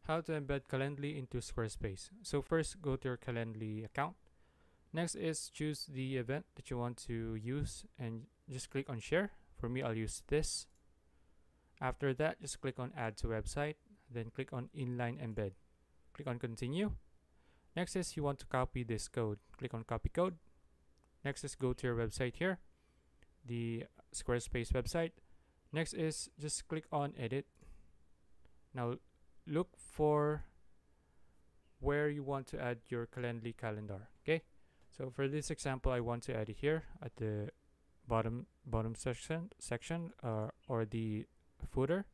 How to embed Calendly into Squarespace. So first, go to your Calendly account. Next is choose the event that you want to use and just click on share. For me, I'll use this. After that, just click on add to website, then click on inline embed. Click on continue. Next is you want to copy this code. Click on copy code. Next is go to your website here, the Squarespace website. Next is just click on edit. Now look for where you want to add your Calendly calendar. Okay, so for this example, I want to add it here at the bottom section or the footer.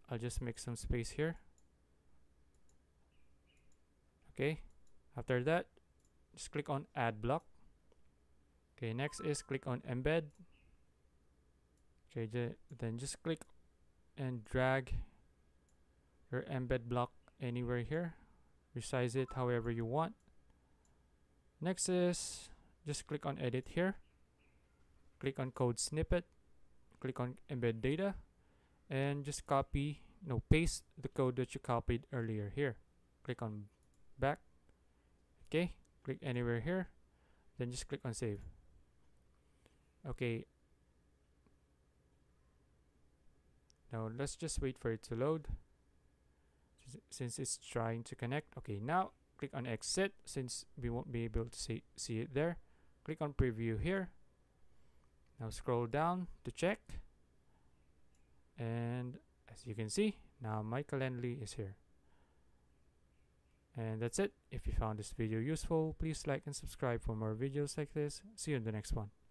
I'll just make some space here. Okay, after that, just click on add block. Okay, next is click on embed. Okay, then just click and drag your embed block anywhere here. Resize it however you want. Next is just click on edit here. Click on code snippet. Click on embed data and just paste the code that you copied earlier here. Click on back. Okay, click anywhere here. Then just click on save. Okay. Now let's just wait for it to load since it's trying to connect. Okay, now click on exit since we won't be able to see it there. Click on preview here. Now scroll down to check. And as you can see, now my Calendly is here. And that's it. If you found this video useful, please like and subscribe for more videos like this. See you in the next one.